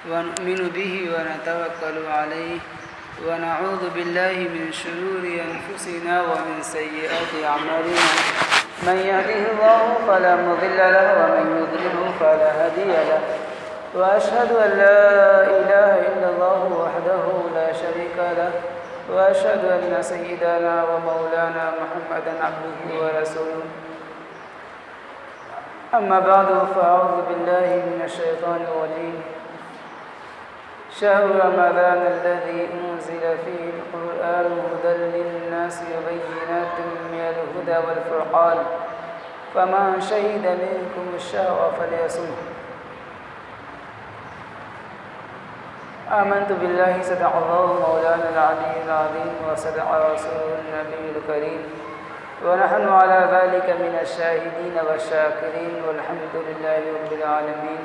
ونؤمن به ونتوكل عليه ونعوذ بالله من شرور أنفسنا ومن سيئات أعمالنا من يهده الله فلا مضل له ومن يضلله فلا هادي له وأشهد أن لا إله إلا الله وحده لا شريك له وأشهد أن سيدنا ومولانا محمدا عبده ورسوله أما بعد فأعوذ بالله من الشيطان الرجيم شهر رمضان الذي أنزل فيه القرآن هدى للناس وبينات من الهدى والفرقان فمن شهد منكم الشهر فليصمه آمنت بالله صدق الله مولانا العلي العظيم وصدق رسوله النبي الكريم ونحن على ذلك من الشاهدين والشاكرين والحمد لله رب العالمين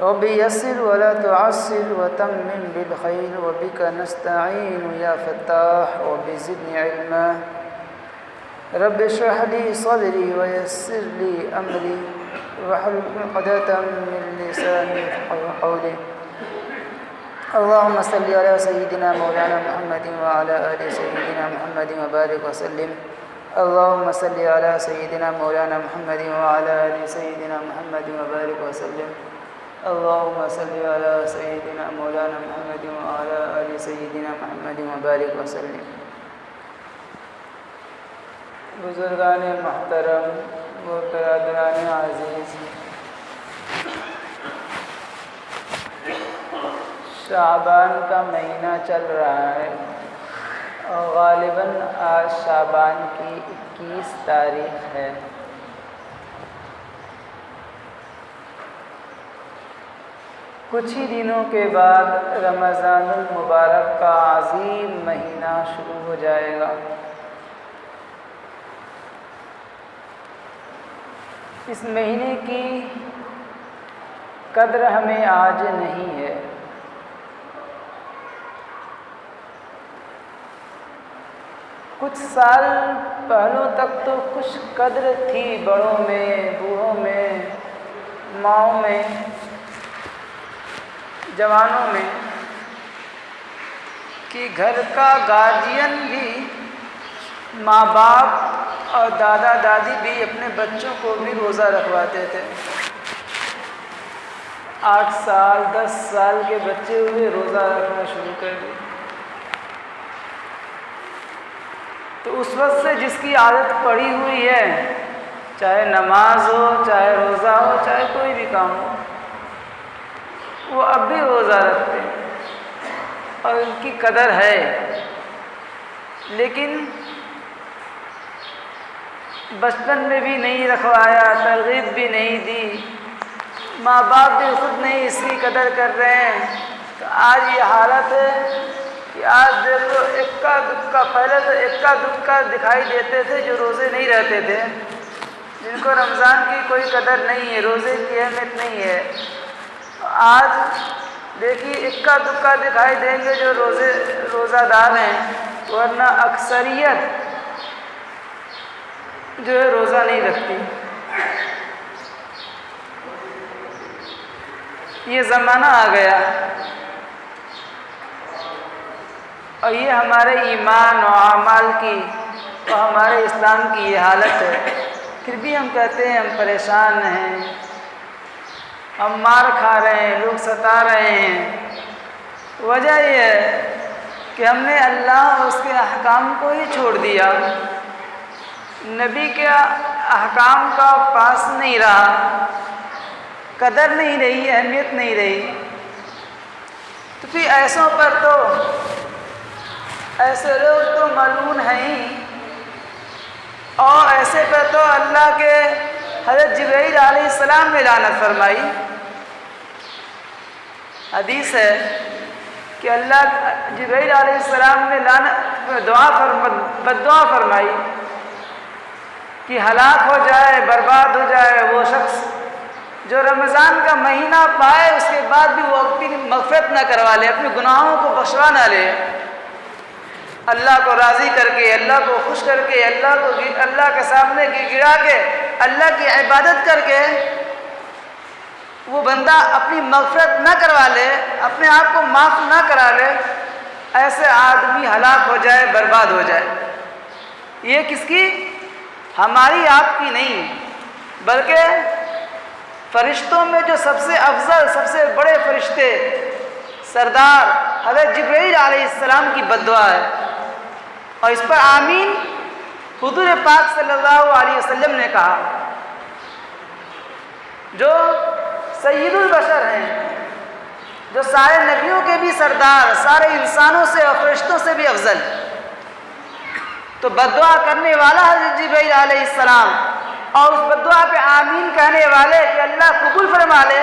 رب يسر ولا تعسر وتمم بالخير وبك نستعين يا فتاح رب زدني علما رب اشرح لي صدري ويسر لي أمري واحلل عقدة من لساني يفقهوا قولي اللهم صل على سيدنا مولانا محمد وعلى آل سيدنا محمد وبارك وسلم اللهم صل على سيدنا مولانا محمد وعلى آل سيدنا محمد وبارك وسلم اللهم صل على سيدنا مولانا محمد وعلى آل سيدنا محمد وبارك وسلم بزرگان محترم و برادران عزیز، شعبان کا مہینہ چل رہا ہے اور غالباً آج شعبان کی 21 تاریخ ہے۔ کچھ ہی دنوں کے بعد رمضان المبارک کا عظیم مہینہ شروع ہو جائے گا۔ اس مہینے کی قدر ہمیں آج نہیں ہے۔ کچھ سال پہلوں تک تو کچھ قدر تھی، بڑوں میں، بوڑھوں میں، ماؤں میں، جوانوں میں، کہ گھر کا گارجین بھی، ماں باپ اور دادا دادی بھی اپنے بچوں کو بھی روزہ رکھواتے تھے۔ 8 سال 10 سال کے بچے ہوئے روزہ رکھنا شروع کر دیے۔ تو اس وقت سے جس کی عادت پڑی ہوئی ہے، چاہے نماز ہو، چاہے روزہ ہو، چاہے کوئی بھی کام ہو، وہ اب بھی روزہ رکھتے ہیں اور ان کی قدر ہے۔ لیکن بچپن میں بھی نہیں رکھوایا، ترغیب بھی نہیں دی، ماں باپ بھی خود نہیں اس کی قدر کر رہے ہیں، تو آج یہ حالت ہے کہ آج دیکھو اکا دکا، پہلے تو اکا دکا دکھائی دیتے تھے جو روزے نہیں رہتے تھے، جن کو رمضان کی کوئی قدر نہیں ہے، روزے کی اہمیت نہیں ہے۔ آج دیکھیے اکا دکا دکھائی دیں گے جو روزہ دار ہیں، ورنہ اکثریت جو ہے روزہ نہیں رکھتی۔ یہ زمانہ آ گیا اور یہ ہمارے ایمان و اعمال کی اور ہمارے اسلام کی یہ حالت ہے۔ پھر بھی ہم کہتے ہیں ہم پریشان ہیں، ہم مار کھا رہے ہیں، لوگ ستا رہے ہیں۔ وجہ یہ ہے کہ ہم نے اللہ اور اس کے احکام کو ہی چھوڑ دیا، نبی کے احکام کا پاس نہیں رہا، قدر نہیں رہی، اہمیت نہیں رہی۔ تو پھر ایسوں پر تو ایسے لوگ تو ملعون ہیں ہی، اور ایسے پر تو اللہ کے حضرت جبرائیل علیہ السلام نے لعنت فرمائی۔ حدیث ہے کہ اللہ جبرائیل علیہ السلام نے بد دعا فرمائی کہ ہلاک ہو جائے، برباد ہو جائے وہ شخص جو رمضان کا مہینہ پائے، اس کے بعد بھی وہ اپنی مغفرت نہ کروا لے، اپنے گناہوں کو بخشوا نہ لے۔ اللہ کو راضی کر کے، اللہ کو خوش کر کے، اللہ کے سامنے گڑا کے، اللہ کی عبادت کر کے وہ بندہ اپنی مغفرت نہ کروا لے، اپنے آپ کو معاف نہ کرا لے، ایسے آدمی ہلاک ہو جائے، برباد ہو جائے۔ یہ کس کی؟ ہماری آپ کی نہیں، بلکہ فرشتوں میں جو سب سے افضل، سب سے بڑے فرشتے سردار حضرت جبرائیل علیہ السلام کی بد دعا ہے، اور اس پر آمین حضور پاک صلی اللہ علیہ وسلم نے کہا، جو سید البشر ہیں، جو سارے نبیوں کے بھی سردار، سارے انسانوں سے اور فرشتوں سے بھی افضل، تو بد دعا کرنے والا حضرت جبرائیل علیہ السلام، اور اس بد دعا پہ آمین کہنے والے کہ اللہ قبول فرما لے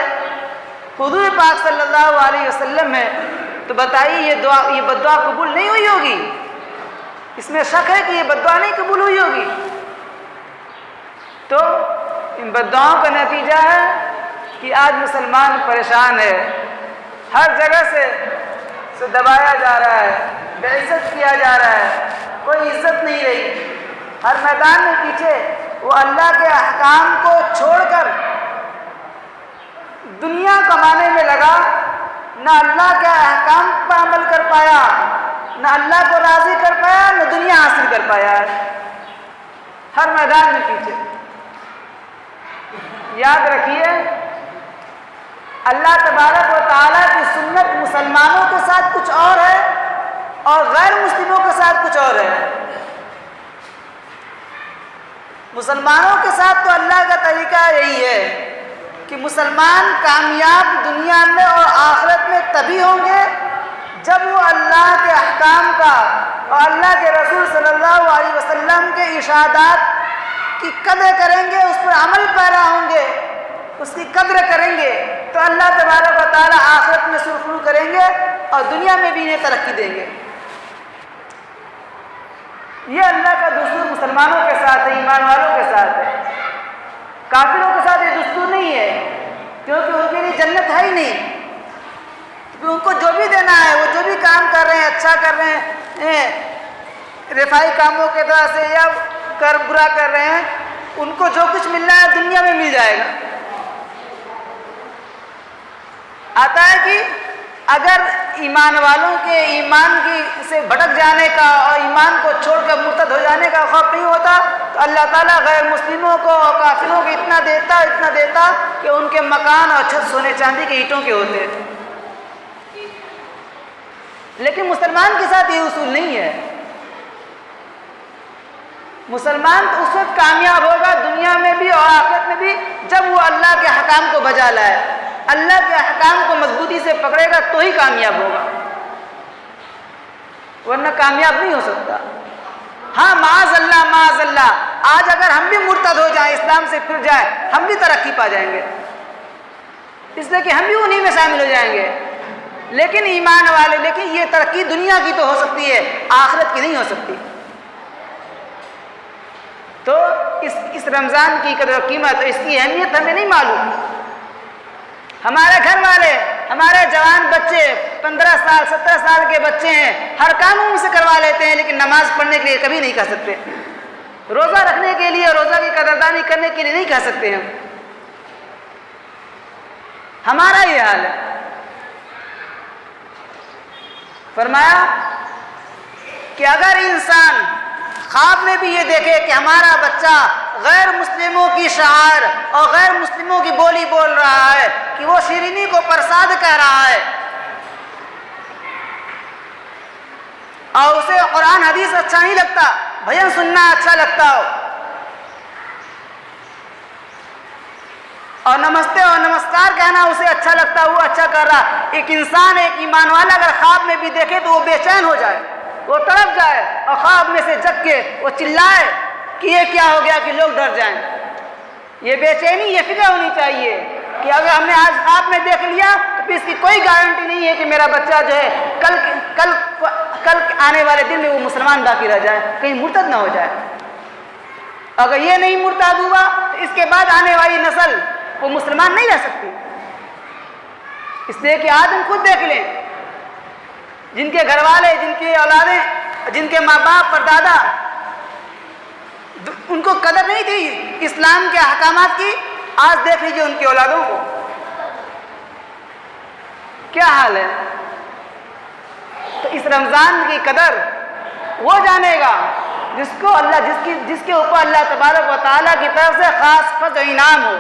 حضور پاک صلی اللہ علیہ وسلم ہے، تو بتائیے یہ بد دعا قبول نہیں ہوئی ہوگی؟ اس میں شک ہے کہ یہ بد دعا نہیں قبول ہوئی ہوگی؟ تو ان بد دعاؤں کا نتیجہ ہے کہ آج مسلمان پریشان ہے، ہر جگہ سے دبایا جا رہا ہے، بے عزت کیا جا رہا ہے، کوئی عزت نہیں رہی، ہر میدان میں پیچھے وہ اللہ کے احکام کو چھوڑ کر دنیا کمانے میں لگا، نہ اللہ کے احکام پر عمل کر پایا، نہ اللہ کو راضی کر پایا، نہ دنیا حاصل کر پایا ہے، ہر میدان میں پیچھے۔ یاد رکھیے، اللہ تبارک و تعالیٰ کی سنت مسلمانوں کے ساتھ کچھ اور ہے اور غیر مسلموں کے ساتھ کچھ اور ہے۔ مسلمانوں کے ساتھ تو اللہ کا طریقہ یہی ہے کہ مسلمان کامیاب دنیا میں اور آخرت میں تبھی ہوں گے جب وہ اللہ کے احکام کا اور اللہ کے رسول صلی اللہ علیہ وسلم کے ارشادات کی قدر کریں گے، اس پر عمل پیرا ہوں گے، اس کی قدر کریں گے، تو اللہ تبارک و تعالیٰ آخرت میں سرخرو کریں گے اور دنیا میں بھی انہیں ترقی دیں گے۔ یہ اللہ کا دستور مسلمانوں کے ساتھ ہے، ایمان والوں کے ساتھ ہے۔ کافروں کے ساتھ یہ دستور نہیں ہے، کیونکہ ان کے لیے جنت ہے ہی نہیں، کیونکہ ان کو جو بھی دینا ہے، وہ جو بھی کام کر رہے ہیں، اچھا کر رہے ہیں، رفائی کاموں کے طرح سے یا برا کر رہے ہیں، ان کو جو کچھ ملنا ہے دنیا میں مل جائے گا۔ آتا ہے کہ اگر ایمان والوں کے ایمان سے بھٹک جانے کا اور ایمان کو چھوڑ کر مرتد ہو جانے کا خوف نہیں ہوتا تو اللہ تعالیٰ غیر مسلموں کو اور کافروں کو اتنا دیتا کہ ان کے مکان اور چھت سونے چاندی کے اینٹوں کے ہوتے۔ لیکن مسلمان کے ساتھ یہ اصول نہیں ہے۔ مسلمان تو اس وقت کامیاب ہوگا دنیا میں بھی اور آخرت میں بھی جب وہ اللہ کے حکام کو بجا لائے، اللہ کے احکام کو مضبوطی سے پکڑے گا تو ہی کامیاب ہوگا، ورنہ کامیاب نہیں ہو سکتا۔ ہاں معاذ اللہ آج اگر ہم بھی مرتد ہو جائیں، اسلام سے پھر جائیں، ہم بھی ترقی پا جائیں گے، اس لیے کہ ہم بھی انہی میں شامل ہو جائیں گے، لیکن ایمان والے، لیکن یہ ترقی دنیا کی تو ہو سکتی ہے، آخرت کی نہیں ہو سکتی۔ تو اس رمضان کی قدر و قیمت، اس کی اہمیت ہمیں نہیں معلوم۔ ہمارے گھر والے، ہمارے جوان بچے 15 سال 17 سال کے بچے ہیں، ہر کام ان سے کروا لیتے ہیں، لیکن نماز پڑھنے کے لیے کبھی نہیں کہہ سکتے، روزہ رکھنے کے لیے، روزہ کی قدردانی کرنے کے لیے نہیں کہہ سکتے ہیں۔ ہمارا یہ حال ہے۔ فرمایا کہ اگر انسان خواب میں بھی یہ دیکھے کہ ہمارا بچہ غیر مسلموں کی شعار اور غیر مسلموں کی بولی بول رہا ہے، کہ وہ شیرینی کو پرساد کہہ رہا ہے، اور اسے قرآن حدیث اچھا نہیں لگتا، بھجن سننا اچھا لگتا ہو، اور نمستے اور نمسکار کہنا اسے اچھا لگتا ہے، وہ اچھا کر رہا۔ ایک انسان، ایک ایمان والا اگر خواب میں بھی دیکھے تو وہ بے چین ہو جائے، وہ تڑپ جائے اور خواب میں سے جگ کے وہ چلائے کہ یہ کیا ہو گیا، کہ لوگ ڈر جائیں۔ یہ بے چینی، یہ فکر ہونی چاہیے کہ اگر ہم نے آج خواب میں دیکھ لیا تو پھر اس کی کوئی گارنٹی نہیں ہے کہ میرا بچہ جو ہے کل آنے والے دن میں وہ مسلمان باقی رہ جائے، کہیں مرتد نہ ہو جائے۔ اگر یہ نہیں مرتد ہوا تو اس کے بعد آنے والی نسل وہ مسلمان نہیں رہ سکتی۔ اس لیے کہ آج ہم خود دیکھ لیں، جن کے گھر والے، جن کی اولادیں، جن کے ماں باپ پر دادا، ان کو قدر نہیں تھی اسلام کے احکامات کی، آج دیکھ لیجیے ان کی اولادوں کو، کیا حال ہے؟ تو اس رمضان کی قدر وہ جانے گا جس کے اوپر اللہ تبارک و تعالیٰ کی طرف سے خاص فضل و انعام ہو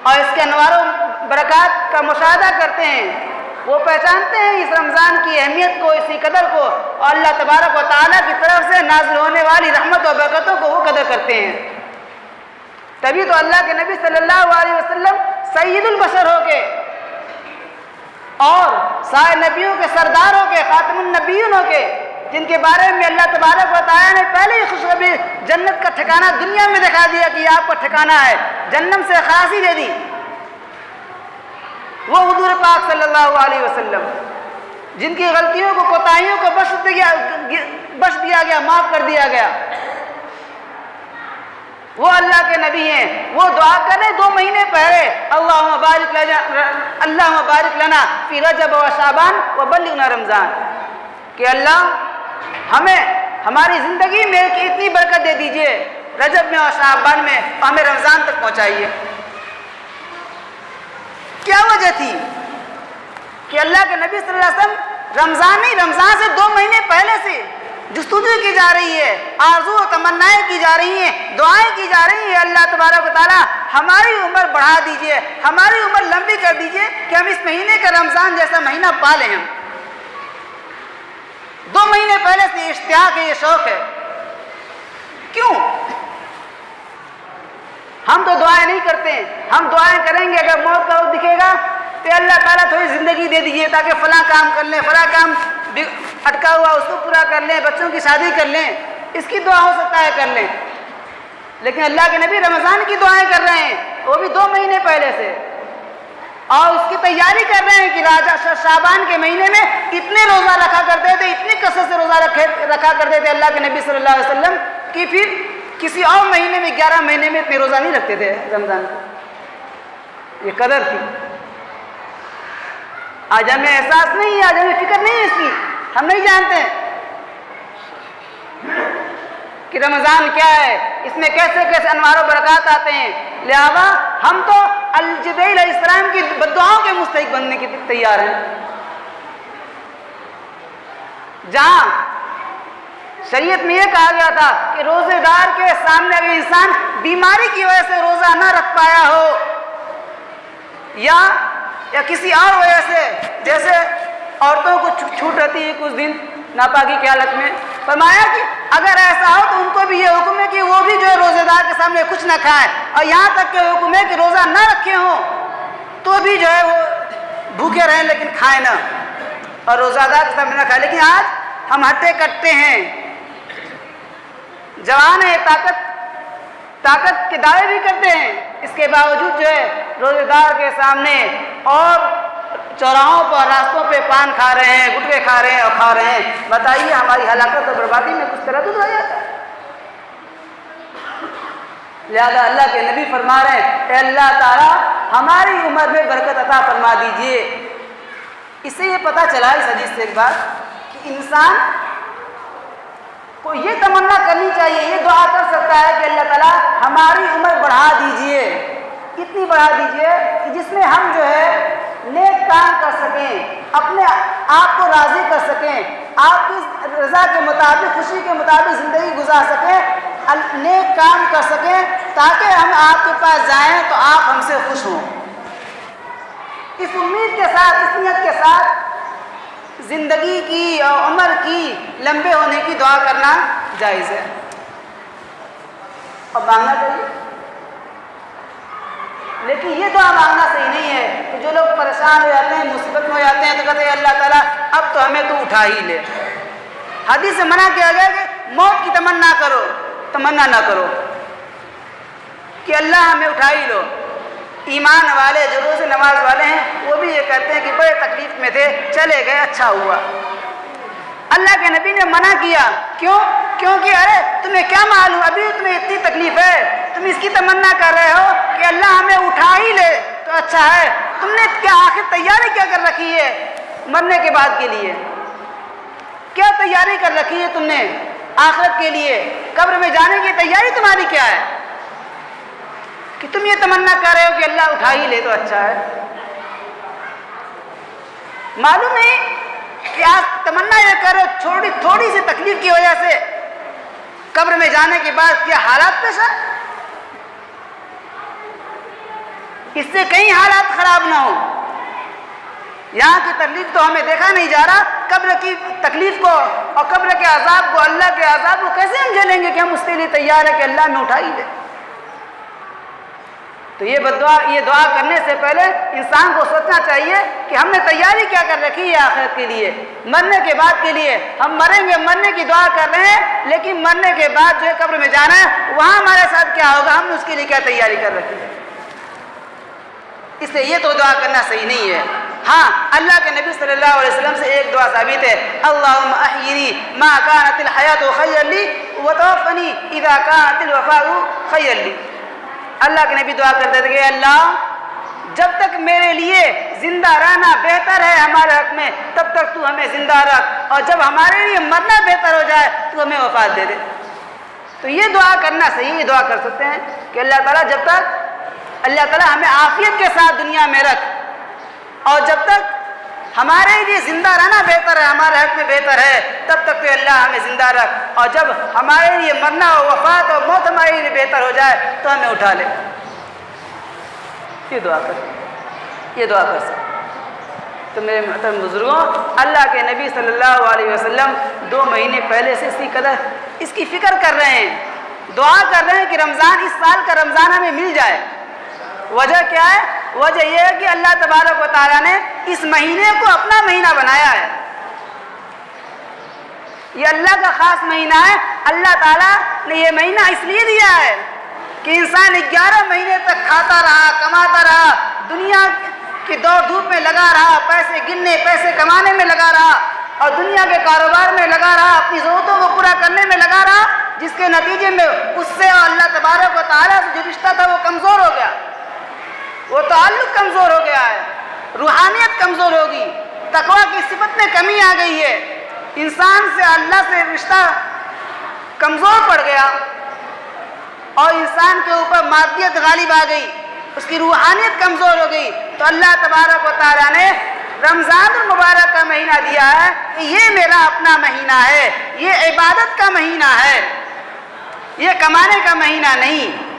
اور اس کے انوار و برکات کا مشاہدہ کرتے ہیں، وہ پہچانتے ہیں اس رمضان کی اہمیت کو، اسی قدر کو، اور اللہ تبارک و تعالیٰ کی طرف سے نازل ہونے والی رحمت و برکتوں کو وہ قدر کرتے ہیں۔ تبھی تو اللہ کے نبی صلی اللہ علیہ وسلم سید البشر ہو کے اور سارے نبیوں کے سردار ہو کے، خاتم النبیین ہو کے، جن کے بارے میں اللہ تبارک و تعالیٰ نے پہلے ہی خوشخبری جنت کا ٹھکانہ دنیا میں دکھا دیا کہ آپ کا ٹھکانہ ہے، جہنم سے خلاصی دے دی، وہ حضور پاک صلی اللہ علیہ وسلم جن کی غلطیوں کو، کوتاہیوں کو بخش دیا گیا، معاف کر دیا گیا، وہ اللہ کے نبی ہیں۔ وہ دعا کریں 2 مہینے پہلے، اللہم بارک لنا فی رجب و شعبان و بلغنا رمضان، کہ اللہ ہمیں ہماری زندگی میں اتنی برکت دے دیجئے، رجب میں اور شعبان میں، اور ہمیں رمضان تک پہنچائیے۔ کیا وجہ تھی کہ اللہ کے نبی صلی اللہ علیہ وسلم رمضان سے 2 مہینے پہلے سے جستجو کی جا رہی ہے، آرزو و تمنائیں کی جا رہی ہیں، دعائیں کی جا رہی ہیں، اللہ تبارک و تعالیٰ ہماری عمر بڑھا دیجئے، ہماری عمر لمبی کر دیجئے کہ ہم اس مہینے کا رمضان جیسا مہینہ پا لیں۔ ہم 2 مہینے پہلے سے اشتیاق ہے، یہ شوق ہے۔ کیوں؟ ہم تو دعائیں نہیں کرتے، ہم دعائیں کریں گے اگر موت کا وقت دکھے گا تو اللہ تعالیٰ تھوڑی زندگی دے دیجئے تاکہ فلاں کام کر لیں، فلاں کام اٹکا ہوا اس کو پورا کر لیں، بچوں کی شادی کر لیں، اس کی دعا ہو سکتا ہے کر لیں۔ لیکن اللہ کے نبی رمضان کی دعائیں کر رہے ہیں، وہ بھی 2 مہینے پہلے سے، اور اس کی تیاری کر رہے ہیں کہ شعبان کے مہینے میں اتنے روزہ رکھا کرتے تھے، اتنی کثرت سے روزہ رکھا کرتے تھے اللہ کے نبی صلی اللہ علیہ وسلم کہ پھر کسی اور مہینے میں 11 مہینے میں اتنے روزہ نہیں رکھتے تھے رمضان کو۔ یہ قدر تھی۔ آج ہمیں احساس نہیں ہے، آج ہمیں فکر نہیں ہے اس کی، ہم نہیں جانتے کہ رمضان کیا ہے، اس میں کیسے کیسے انوار و برکات آتے ہیں۔ لہذا ہم تو جبرائیل علیہ السلام کی بددعاؤں کے مستحق بننے کی تیار ہیں۔ جہاں شریعت میں یہ کہا گیا تھا کہ روزے دار کے سامنے اگر انسان بیماری کی وجہ سے روزہ نہ رکھ پایا ہو یا کسی اور وجہ سے، جیسے عورتوں کو چھوٹ رہتی ہے کچھ دن ناپاکی کی حالت میں، فرمایا کہ اگر ایسا ہو تو ان کو بھی یہ حکم ہے کہ وہ بھی جو ہے روزے دار کے سامنے کچھ نہ کھائیں، اور یہاں تک کہ حکم ہے کہ روزہ نہ رکھے ہوں تو بھی جو ہے وہ بھوکے رہیں لیکن کھائیں نہ، اور روزہ دار کے سامنے نہ کھائیں۔ لیکن آج ہم ہٹے کٹتے ہیں، جوان ہیں، طاقت کے دعوے بھی کرتے ہیں، اس کے باوجود جو ہے روزے دار کے سامنے اور چوراہوں پر، راستوں پہ پان کھا رہے ہیں، گٹکے کھا رہے ہیں اور کھا رہے ہیں۔ بتائیے ہماری ہلاکت اور بربادی میں کچھ تردد ہو جاتا ہے؟ لہذا اللہ کے نبی فرما رہے ہیں اے اللہ تعالیٰ ہماری عمر میں برکت عطا فرما دیجئے۔ اس سے یہ پتہ چلا اس حدیث سے ایک بات کہ انسان کو یہ تمنا کرنی چاہیے، یہ دعا کر سکتا ہے کہ اللہ تعالیٰ ہماری عمر بڑھا دیجئے، اتنی بڑھا دیجئے کہ جس میں ہم جو ہے نیک کام کر سکیں، اپنے آپ کو راضی کر سکیں، آپ کی رضا کے مطابق، خوشی کے مطابق زندگی گزار سکیں، نیک کام کر سکیں تاکہ ہم آپ کے پاس جائیں تو آپ ہم سے خوش ہوں۔ اس امید کے ساتھ، اس نیت کے ساتھ زندگی کی اور عمر کی لمبے ہونے کی دعا کرنا جائز ہے اور مانگنا چاہیے۔ لیکن یہ دعا مانگنا صحیح نہیں ہے کہ جو لوگ پریشان ہو جاتے ہیں، مصیبت میں ہو جاتے ہیں تو کہتے ہیں اللہ تعالیٰ اب تو ہمیں تو اٹھا ہی لے۔ حدیث سے منع کیا گیا کہ موت کی تمنا نہ کرو کہ اللہ ہمیں اٹھا ہی لو۔ ایمان والے جو روز نماز والے ہیں وہ بھی یہ کہتے ہیں کہ بڑے تکلیف میں تھے، چلے گئے، اچھا ہوا۔ اللہ کے نبی نے منع کیا، کیوں؟ کیونکہ ارے تمہیں کیا معلوم، ابھی تمہیں اتنی تکلیف ہے، تم اس کی تمنا کر رہے ہو کہ اللہ ہمیں اٹھا ہی لے تو اچھا ہے۔ تم نے کیا آخر تیاری کیا کر رکھی ہے مرنے کے بعد کے لیے؟ کیا تیاری کر رکھی ہے تم نے آخرت کے لیے؟ قبر میں جانے کی تیاری تمہاری کیا ہے کہ تم یہ تمنا کر رہے ہو کہ اللہ اٹھا ہی لے تو اچھا ہے؟ معلوم نہیں کہ آج تمنا یہ کرو تھوڑی سی تکلیف کی وجہ سے قبر میں جانے کے بعد کیا حالات پیش آئے، اس سے کئی حالات خراب نہ ہو۔ یہاں کی تکلیف تو ہمیں دیکھا نہیں جا رہا، قبر کی تکلیف کو اور قبر کے عذاب کو، اللہ کے عذاب کو کیسے ہم جھیلیں گے کہ ہم اس کے لیے تیار ہیں کہ اللہ ہمیں اٹھا ہی دے۔ تو یہ دعا کرنے سے پہلے انسان کو سوچنا چاہیے کہ ہم نے تیاری کیا کر رکھی ہے آخرت کے لیے، مرنے کے بعد کے لیے۔ ہم مریں گے، مرنے کی دعا کر رہے ہیں، لیکن مرنے کے بعد جو ہے قبر میں جانا ہے، وہاں ہمارے ساتھ کیا ہوگا، ہم نے اس کے لیے کیا تیاری کر رکھی ہے۔ اس لیے یہ تو دعا کرنا صحیح نہیں ہے۔ ہاں، اللہ کے نبی صلی اللہ علیہ وسلم سے ایک دعا ثابت ہے، اللہم احیینی ما کانت الحیات خیرا لی وتوفنی اذا کانت الوفاء خیرا لی۔ اللہ کے نبی دعا کرتے تھے کہ اللہ جب تک میرے لیے زندہ رہنا بہتر ہے ہمارے حق میں، تب تک تو ہمیں زندہ رکھ، اور جب ہمارے لیے مرنا بہتر ہو جائے تو ہمیں وفات دے دے۔ تو یہ دعا کرنا صحیح، یہ دعا کر سکتے ہیں کہ اللہ تعالیٰ جب تک اللہ تعالیٰ ہمیں عافیت کے ساتھ دنیا میں رکھ، اور جب تک ہمارے لیے زندہ رہنا بہتر ہے، ہمارے حق میں بہتر ہے، تب تک تو اللہ ہمیں زندہ رکھ، اور جب ہمارے لیے مرنا اور وفات اور موت ہمارے لیے بہتر ہو جائے تو ہمیں اٹھا لے۔ یہ دعا کر سکتے۔ تو میرے محترم بزرگوں، اللہ کے نبی صلی اللہ علیہ وسلم 2 مہینے پہلے سے اسی قدر اس کی فکر کر رہے ہیں، دعا کر رہے ہیں کہ رمضان، اس سال کا رمضان ہمیں مل جائے۔ وجہ کیا ہے؟ وجہ یہ ہے کہ اللہ تبارک و تعالیٰ نے اس مہینے کو اپنا مہینہ بنایا ہے، یہ اللہ کا خاص مہینہ ہے۔ اللہ تعالیٰ نے یہ مہینہ اس لیے دیا ہے کہ انسان 11 مہینے تک کھاتا رہا، کماتا رہا، دنیا کی دوڑ دھوپ میں لگا رہا، پیسے گننے، پیسے کمانے میں لگا رہا، اور دنیا کے کاروبار میں لگا رہا، اپنی ضرورتوں کو پورا کرنے میں لگا رہا، جس کے نتیجے میں اس سے اور اللہ تبارک و تعالیٰ سے جو رشتہ تھا وہ کمزور ہو گیا، وہ تعلق کمزور ہو گیا ہے، روحانیت کمزور ہوگی، تقویٰ کی صفت میں کمی آ گئی ہے، انسان سے اللہ سے رشتہ کمزور پڑ گیا، اور انسان کے اوپر مادیت غالب آ گئی، اس کی روحانیت کمزور ہو گئی۔ تو اللہ تبارک و تعالیٰ نے رمضان المبارک کا مہینہ دیا ہے کہ یہ میرا اپنا مہینہ ہے، یہ عبادت کا مہینہ ہے، یہ کمانے کا مہینہ نہیں۔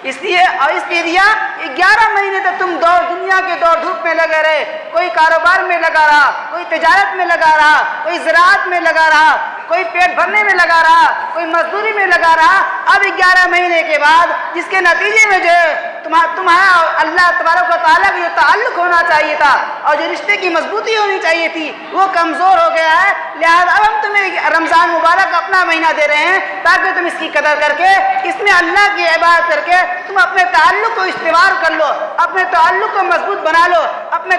اس لیے دیا 11 مہینے تک تم دنیا کے دور دھوپ میں لگے رہے، کوئی کاروبار میں لگا رہا، کوئی تجارت میں لگا رہا، کوئی زراعت میں لگا رہا، کوئی پیٹ بھرنے میں لگا رہا، کوئی مزدوری میں لگا رہا۔ اب 11 مہینے کے بعد جس کے نتیجے میں جو ہے تمہارا اللہ تبارک و تعالیٰ کا جو تعلق ہونا چاہیے تھا اور جو رشتے کی مضبوطی ہونی چاہیے تھی وہ کمزور ہو گیا ہے، لہذا اب ہم تمہیں رمضان مبارک اپنا مہینہ دے رہے ہیں تاکہ تم اس کی قدر کر کے، اس میں اللہ کی عبادت کر کے تم اپنے تعلق کو استوار کر لو، اپنے تعلق کو مضبوط بنا لو، اپنا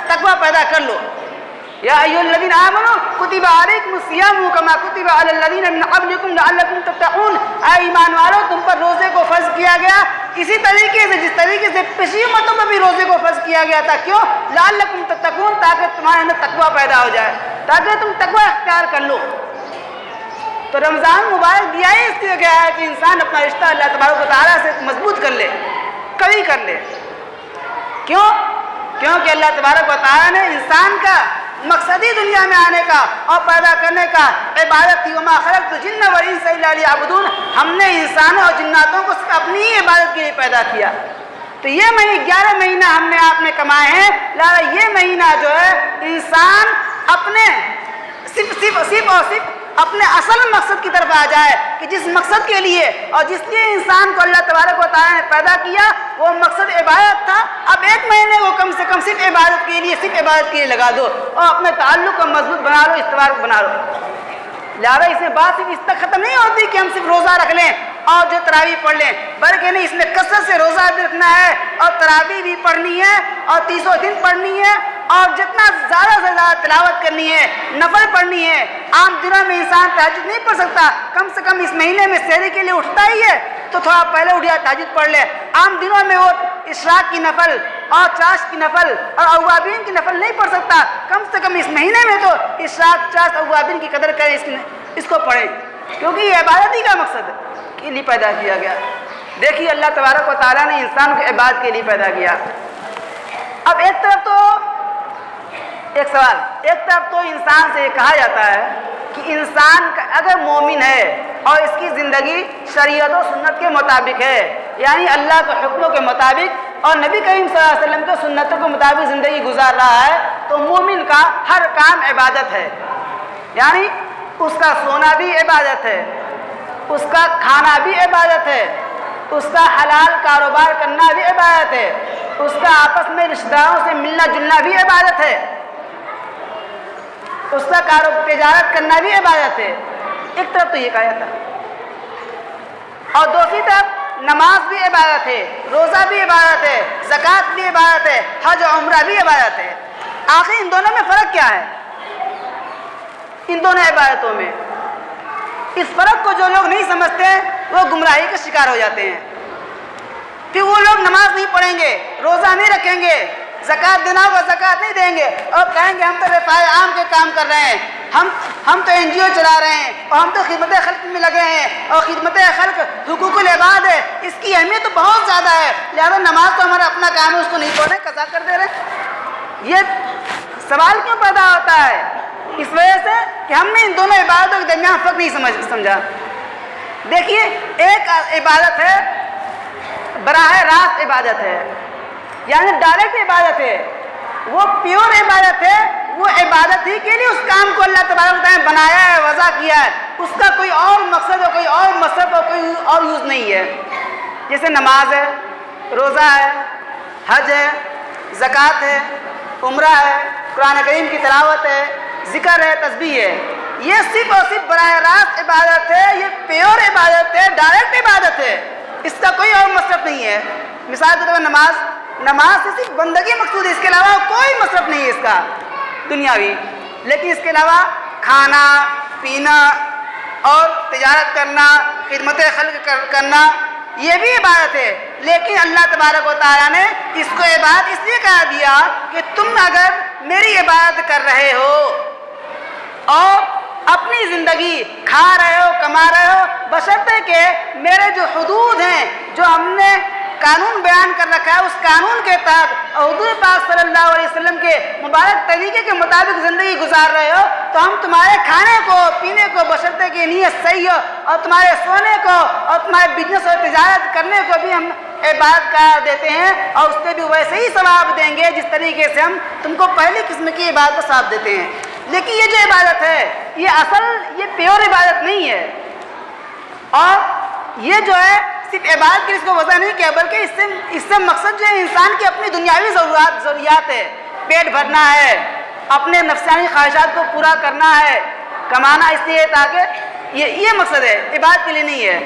تقویٰ پیدا کر لو۔ یا ایھا الذین آمنوا کتب علیکم الصیام کما کتب علی الذین من قبلکم لعلکم تتقون، اے ایمان والو تم پر روزے کو فرض کیا گیا اسی طریقے سے جس طریقے سے پچھلی امتوں میں بھی روزے کو فرض کیا گیا تھا۔ کیوں؟ لعلکم تتقون، تاکہ تمہارے اندر تقویٰ پیدا ہو جائے، تاکہ تم تقویٰ اختیار کر لو۔ تو رمضان مبارک دیا ہی اس لیے گیا ہے کہ انسان اپنا رشتہ اللہ تبارک و تعالیٰ سے مضبوط کر لے، قوی کر لے۔ کیوں؟ کیونکہ اللہ تبارک و تعالیٰ نے انسان کا مقصد ہی دنیا میں آنے کا اور پیدا کرنے کا عبادت تھی، وما خلقت الجن والانس الا لیعبدون، ہم نے انسانوں اور جناتوں کو صرف اپنی ہی عبادت کے لیے پیدا کیا۔ تو یہ 11 مہینہ ہم نے آپ نے کمائے ہیں، لہٰذا یہ مہینہ جو ہے انسان اپنے صرف اپنے اصل مقصد کی طرف آ جائے کہ جس مقصد کے لیے اور جس لیے انسان کو اللہ تبارک و تعالیٰ نے پیدا کیا وہ مقصد عبادت تھا۔ اب 1 مہینے کو کم سے کم صرف عبادت کے لیے لگا دو اور اپنے تعلق کو مضبوط بنا لو، استوار بنا لو۔ لہٰذا اس میں بات صرف اس تک ختم نہیں ہوتی کہ ہم صرف روزہ رکھ لیں اور جو تراویح پڑھ لیں، بلکہ نہیں، اس میں کثرت سے روزہ بھی رکھنا ہے اور تراویح بھی پڑھنی ہے اور 30 دن پڑھنی ہے، اور جتنا زیادہ سے زیادہ تلاوت کرنی ہے، نفل پڑھنی ہے۔ عام دنوں میں انسان تہجد نہیں پڑھ سکتا، کم سے کم اس مہینے میں سحری کے لیے اٹھتا ہی ہے تو تھوڑا پہلے اٹھ جائے، تہجد پڑھ لے۔ عام دنوں میں وہ اشراق کی نفل اور چاش کی نفل اور اوابین کی نفل نہیں پڑھ سکتا، کم سے کم اس مہینے میں تو اشراق، چاش، اوابین کی قدر کریں، اس کو پڑھیں، کیونکہ یہ عبادت ہی کا مقصد کے لیے پیدا کیا گیا۔ دیکھیے اللہ تبارک و تعالیٰ نے انسان کو عبادت کے لیے پیدا کیا۔ اب ایک طرف تو ایک سوال، ایک طرف تو انسان سے یہ کہا جاتا ہے کہ انسان اگر مومن ہے اور اس کی زندگی شریعت و سنت کے مطابق ہے، یعنی اللہ کے حکموں کے مطابق اور نبی کریم صلی اللہ علیہ وسلم کے سنتوں کے مطابق زندگی گزار رہا ہے، تو مومن کا ہر کام عبادت ہے، یعنی اس کا سونا بھی عبادت ہے، اس کا کھانا بھی عبادت ہے، اس کا حلال کاروبار کرنا بھی عبادت ہے، اس کا آپس میں رشتہ داروں سے ملنا جلنا بھی عبادت ہے، اس کا تجارت کرنا بھی عبادت ہے۔ ایک طرف تو یہ کہا جاتا ہے، اور دوسری طرف نماز بھی عبادت ہے، روزہ بھی عبادت ہے، زکوٰۃ بھی عبادت ہے، حج و عمرہ بھی عبادت ہے۔ آخر ان دونوں میں فرق کیا ہے؟ ان دونوں عبادتوں میں اس فرق کو جو لوگ نہیں سمجھتے ہیں وہ گمراہی کا شکار ہو جاتے ہیں۔ پھر وہ لوگ نماز نہیں پڑھیں گے، روزہ نہیں رکھیں گے، زکوٰۃ دینا ہوگا زکوٰۃ نہیں دیں گے، اور کہیں گے ہم تو رفاع عام کے کام کر رہے ہیں، ہم تو NGO چلا رہے ہیں، اور ہم تو خدمت خلق میں لگے ہیں، اور خدمت خلق حقوق العباد ہے، اس کی اہمیت تو بہت زیادہ ہے، لہذا نماز تو ہمارا اپنا کام ہے، اس کو نہیں پڑھ رہے، قضا کر دے رہے۔ یہ سوال کیوں پیدا ہوتا ہے؟ اس وجہ سے کہ ہم نے ان دونوں عبادتوں کے درمیان فرق نہیں سمجھا۔ دیکھیے، ایک عبادت ہے براہ راست عبادت ہے، یعنی ڈائریکٹ عبادت ہے، وہ پیور عبادت ہے، وہ عبادت ہی کے لیے اس کام کو اللہ تبارک و تعالیٰ نے بنایا ہے، وضع کیا ہے، اس کا کوئی اور مقصد اور کوئی اور مصرف اور کوئی اور یوز نہیں ہے۔ جیسے نماز ہے، روزہ ہے، حج ہے، زکوٰۃ ہے، عمرہ ہے، قرآن کریم کی تلاوت ہے، ذکر ہے، تسبیح ہے، یہ صرف اور صرف براہ راست عبادت ہے، یہ پیور عبادت ہے، ڈائریکٹ عبادت ہے، اس کا کوئی اور مصرف نہیں ہے۔ مثال کے طور پر نماز سے صرف بندگی مقصود ہے، اس کے علاوہ کوئی مصرف نہیں ہے اس کا دنیاوی، لیکن اس کے علاوہ کھانا پینا اور تجارت کرنا، خدمت خلق کرنا، یہ بھی عبادت ہے، لیکن اللہ تبارک و تعالیٰ نے اس کو عبادت اس لیے کہا دیا کہ تم اگر میری عبادت کر رہے ہو اور اپنی زندگی کھا رہے ہو، کما رہے ہو، بشرطے کہ میرے جو حدود ہیں، جو ہم نے قانون بیان کر رکھا ہے، اس قانون کے تحت حضور پاک صلی اللہ علیہ وسلم کے مبارک طریقے کے مطابق زندگی گزار رہے ہو، تو ہم تمہارے کھانے کو پینے کو بشرطے کی نیت صحیح ہو، اور تمہارے سونے کو اور تمہارے بزنس اور تجارت کرنے کو بھی ہم عبادت قرار دیتے ہیں، اور اس پہ بھی ویسے ہی ثواب دیں گے جس طریقے سے ہم تم کو پہلی قسم کی عبادت کا ثواب دیتے ہیں۔ لیکن یہ جو عبادت ہے، یہ پیور عبادت نہیں ہے، اور یہ جو ہے صرف عبادت کے اس کو وضع نہیں کیا، بلکہ اس سے مقصد جو ہے انسان کی اپنی دنیاوی ضروریات ہے، پیٹ بھرنا ہے، اپنے نفسانی خواہشات کو پورا کرنا ہے، کمانا اس لیے تاکہ یہ مقصد ہے، عبادت کے لیے نہیں ہے۔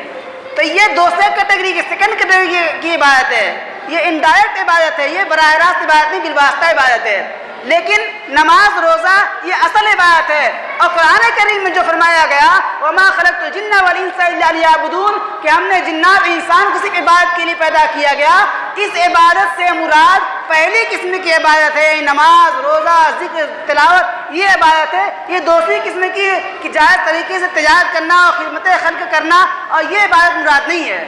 تو یہ دوسرے کیٹیگری کی، سیکنڈ کیٹیگری کی عبادت ہے، یہ انڈائریکٹ عبادت ہے، یہ براہ راست عبادت نہیں، بالواسطہ عبادت ہے۔ لیکن نماز روزہ یہ اصل عبادت ہے، اور قرآن کریم میں جو فرمایا گیا وَمَا خَلَقْتُ الْجِنَّ وَالْإِنسَ إِلَّا لِيَعْبُدُونَ، کہ ہم نے جنات انسان کو صرف عبادت کے لیے پیدا کیا گیا، اس عبادت سے مراد پہلی قسم کی عبادت ہے، نماز، روزہ، ذکر، تلاوت، یہ عبادت ہے۔ یہ دوسری قسم کی جائز طریقے سے تجارت کرنا اور خدمت خلق کرنا، اور یہ عبادت مراد نہیں ہے۔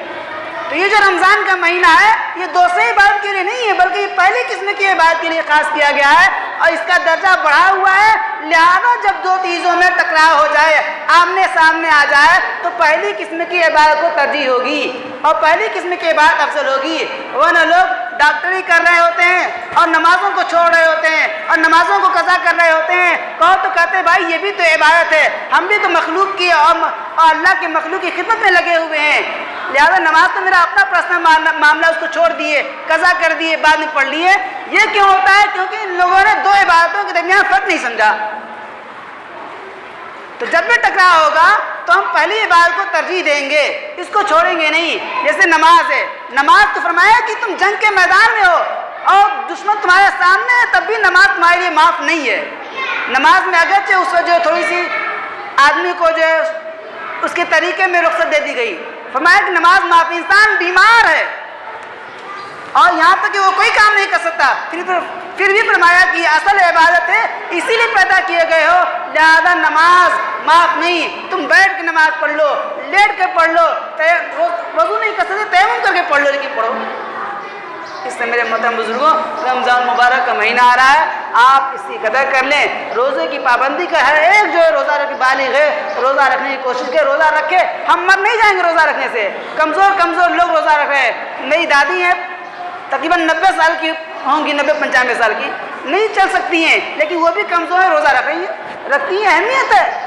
تو یہ جو رمضان کا مہینہ ہے، یہ دوسرے عبادت کے لیے نہیں ہے، بلکہ یہ پہلی قسم کی عبادت کے لیے خاص کیا گیا ہے، اور اس کا درجہ بڑھا ہوا ہے۔ لہذا جب دو چیزوں میں ٹکراؤ ہو جائے، آمنے سامنے آ جائے، تو پہلی قسم کی عبادت کو ترجیح ہوگی، اور پہلی قسم کی عبادت افضل ہوگی۔ ورنہ لوگ ڈاکٹری کر رہے ہوتے ہیں اور نمازوں کو چھوڑ رہے ہوتے ہیں، اور نمازوں کو قضا کر رہے ہوتے ہیں، کہو تو کہتے بھائی یہ بھی تو عبادت ہے، ہم بھی تو مخلوق کی اور اللہ کے مخلوق کی خدمت میں لگے ہوئے ہیں، لہذا نماز تو میرا اپنا پرسنل معاملہ، اس کو چھوڑ دیے، قضا کر دیے، بعد میں پڑھ لیے۔ یہ کیوں ہوتا ہے؟ کیونکہ ان لوگوں نے دو عبادتوں کے درمیان فرق نہیں سمجھا۔ تو جب بھی ٹکراؤ ہوگا تو ہم پہلی عبادت کو ترجیح دیں گے، اس کو چھوڑیں گے نہیں۔ جیسے نماز ہے، نماز تو فرمایا کہ تم جنگ کے میدان میں ہو اور دشمن تمہارے سامنے ہے، تب بھی نماز تمہارے لیے معاف نہیں ہے۔ نماز میں اگرچہ اس وقت جو تھوڑی سی آدمی کو جو ہے اس کے طریقے میں رخصت دے دی گئی، فرمایا کہ نماز معاف، انسان بیمار ہے اور یہاں تک کہ وہ کوئی کام نہیں کر سکتا، پھر بھی فرمایا کہ یہ اصل عبادت ہے، اسی لیے پیدا کیے گئے ہو، لہذا نماز معاف نہیں۔ تم بیٹھ کے نماز پڑھ لو، لیٹ کے پڑھ لو، وضو نہیں کر سکتے تیمم کر کے پڑھ لو، لیکن پڑھو۔ اس سے میرے محترم بزرگوں، رمضان مبارک کا مہینہ آ رہا ہے، آپ اس کی قدر کر لیں. روزے کی پابندی کا ہر ایک جو ہے روزہ رکھ بالغ ہے روزہ رکھنے کی کوشش کرے, روزہ رکھے. ہم مر نہیں جائیں گے روزہ رکھنے سے. کمزور لوگ روزہ رکھ رہے ہیں. میری دادی ہیں تقریباً 90 سال کی ہوں گی, 90-95 سال کی, نہیں چل سکتی ہیں, لیکن وہ بھی کمزور ہے, روزہ رکھ رہی ہیں, رکھتی ہیں. اہمیت ہے